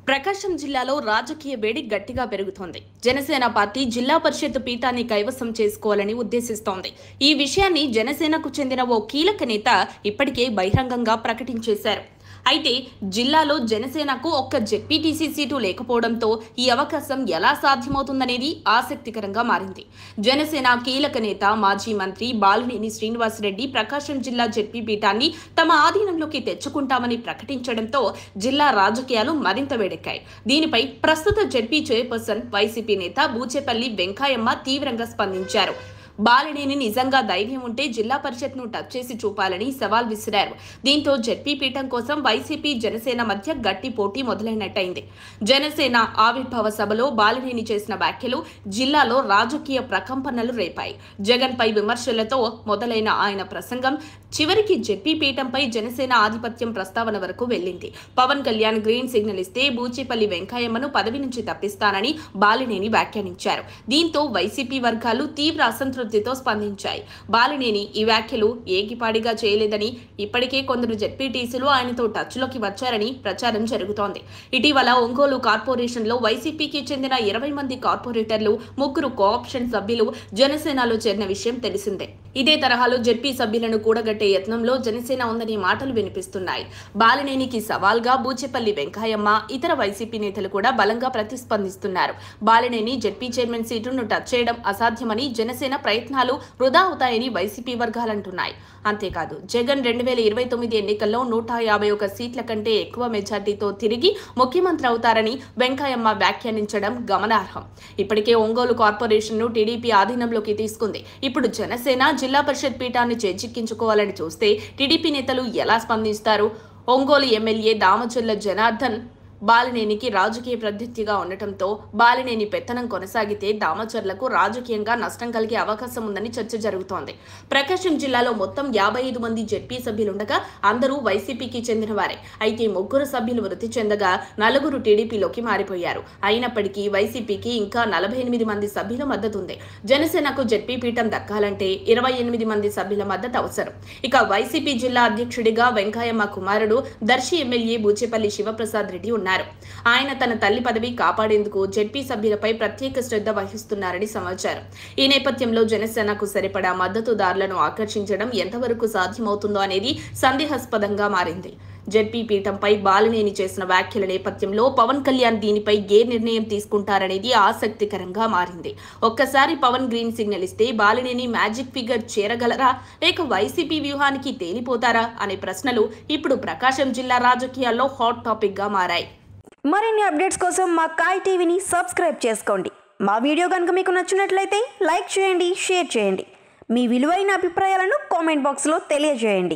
ప్రకాశం జిల్లాలో రాజకీయ వేడి గట్టిగా పెరుగుతోంది. జనసేన పార్టీ జిల్లా పరిషత్ పీఠాన్ని కైవసం చేసుకోవాలని ఉద్దేశిస్తోంది. ఈ విషయాన్ని జనసేనకు చెందిన ఓ కీలక నేత ఇప్పటికే బహిరంగంగా ప్రకటించేశారు. అయితే జిల్లాలో జనసేనకు ఒక్క జెడ్పీటీసీ సీటు లేకపోవడంతో ఈ అవకాశం ఎలా సాధ్యమవుతుందనేది ఆసక్తికరంగా మారింది. జనసేన కీలక నేత మాజీ మంత్రి బాలినేని శ్రీనివాసరెడ్డి ప్రకాశం జిల్లా జెడ్పీ పీఠాన్ని తమ ఆధీనంలోకి తెచ్చుకుంటామని ప్రకటించడంతో జిల్లా రాజకీయాలు మరింత వేడెక్కాయి. దీనిపై ప్రస్తుత జెడ్పీ చైర్పర్సన్ వైసీపీ నేత బూచేపల్లి వెంకయ్యమ్మ తీవ్రంగా స్పందించారు. బాలినేని నిజంగా ధైర్యం ఉంటే జిల్లా పరిషత్ను టచ్ చేసి చూపాలని సవాల్ విసిరారు. దీంతో జెడ్పీ పీఠం కోసం వైసీపీ జనసేన మధ్య గట్టి పోటీ మొదలైనట్టయింది. జనసేన ఆవిర్భావ సభలో బాలినేని చేసిన వ్యాఖ్యలు జిల్లాలో రాజకీయ ప్రకంపనలు రేపాయి. జగన్ పై విమర్శలతో మొదలైన ఆయన ప్రసంగం చివరికి జెడ్పీ పీఠంపై జనసేన ఆధిపత్యం ప్రస్తావన వరకు వెళ్లింది. పవన్ కళ్యాణ్ గ్రీన్ సిగ్నల్ ఇస్తే బూచేపల్లి వెంకయ్యమ్మను పదవి నుంచి తప్పిస్తానని బాలినేని వ్యాఖ్యానించారు. దీంతో వైసీపీ వర్గాలు తీవ్ర అసంతృప్తితో స్పందించాయి. బాలినేని ఈ వ్యాఖ్యలు ఏకిపాడిగా చేయలేదని, ఇప్పటికే కొందరు జెడ్పీటీసీలు ఆయనతో టచ్ లోకి వచ్చారని ప్రచారం జరుగుతోంది. ఇటీవల ఒంగోలు కార్పొరేషన్ లో వైసీపీకి చెందిన 20 మంది కార్పొరేటర్లు, 3 కోఆప్షన్ సభ్యులు జనసేనలో చేరిన విషయం తెలిసిందే. ఇదే తరహాలో జెడ్పీ సభ్యులను కూడగట్టే యత్నంలో జనసేన ఉందనే మాటలు వినిపిస్తున్నాయి. బాలినేనికి సవాల్గా బూచేపల్లి వెంకయ్యమ్మ, ఇతర వైసీపీ నేతలు కూడా బలంగా ప్రతిస్పందిస్తున్నారు. బాలినేని జెడ్పీ చైర్మన్ సీటును టచ్ చేయడం అసాధ్యమని, జనసేన ప్రయత్నాలు వృధా అవుతాయని వైసీపీ వర్గాలంటున్నాయి. అంతేకాదు జగన్ 2029 ఎన్నికల్లో 151 సీట్ల కంటే ఎక్కువ మెజార్టీతో తిరిగి ముఖ్యమంత్రి అవుతారని వెంకయ్యమ్మ వ్యాఖ్యానించడం గమనార్హం. ఇప్పటికే ఒంగోలు కార్పొరేషన్ ను టీడీపీ ఆధీనంలోకి తీసుకుంది. ఇప్పుడు జనసేన జిల్లా పరిషత్ పీఠాన్ని చేజిక్కించుకోవాలని చూస్తే టీడీపీ నేతలు ఎలా స్పందిస్తారు? ఒంగోలు ఎమ్మెల్యే దామచర్ల జనార్దన్ బాలినేనికి రాజకీయ ప్రత్యర్థిగా ఉండటంతో బాలినేని పెత్తనం కొనసాగితే దామచర్లకు రాజకీయంగా నష్టం కలిగే అవకాశం ఉందని చర్చ జరుగుతోంది. ప్రకాశం జిల్లాలో మొత్తం 55 మంది జెడ్పీ సభ్యులుండగా అందరూ వైసీపీకి చెందిన వారే. అయితే 3 సభ్యులు వృద్ధి చెందగా 4 టీడీపీలోకి మారిపోయారు. అయినప్పటికీ వైసీపీకి ఇంకా 48 మంది సభ్యుల మద్దతు ఉంది. జనసేనకు జెడ్పీ పీఠం దక్కాలంటే 28 మంది సభ్యుల మద్దతు అవసరం. ఇక వైసీపీ జిల్లా అధ్యక్షుడిగా వెంకయ్యమ్మ కుమారుడు దర్శి ఎమ్మెల్యే బూచేపల్లి శివప్రసాద్ రెడ్డి ఉన్నారు. ఆయన తన తల్లి పదవి కాపాడేందుకు జెడ్పీ సభ్యులపై ప్రత్యేక శ్రద్ధ వహిస్తున్నారని సమాచారం. ఈ నేపథ్యంలో జనసేనకు సరిపడా మద్దతుదారులను ఆకర్షించడం ఎంతవరకు సాధ్యమవుతుందో అనేది సందేహాస్పదంగా మారింది. జెడ్పీ పీఠంపై బాలినేని చేసిన వ్యాఖ్యల నేపథ్యంలో పవన్ కళ్యాణ్ దీనిపై ఏ నిర్ణయం తీసుకుంటారనేది ఆసక్తికరంగా మారింది. ఒక్కసారి పవన్ గ్రీన్ సిగ్నల్ ఇస్తే బాలినేని మ్యాజిక్ ఫిగర్ చేరగలరా, లేక వైసీపీ వ్యూహానికి తేలిపోతారా అనే ప్రశ్నలు ఇప్పుడు ప్రకాశం జిల్లా రాజకీయాల్లో హాట్ టాపిక్ గా మారాయి. మరిన్ని అప్డేట్స్ కోసం మా కాయ్ టీవీని సబ్స్క్రైబ్ చేసుకోండి. మా వీడియో కనుక మీకు నచ్చినట్లయితే లైక్ చేయండి, షేర్ చేయండి. మీ విలువైన అభిప్రాయాలను కామెంట్ బాక్స్లో తెలియజేయండి.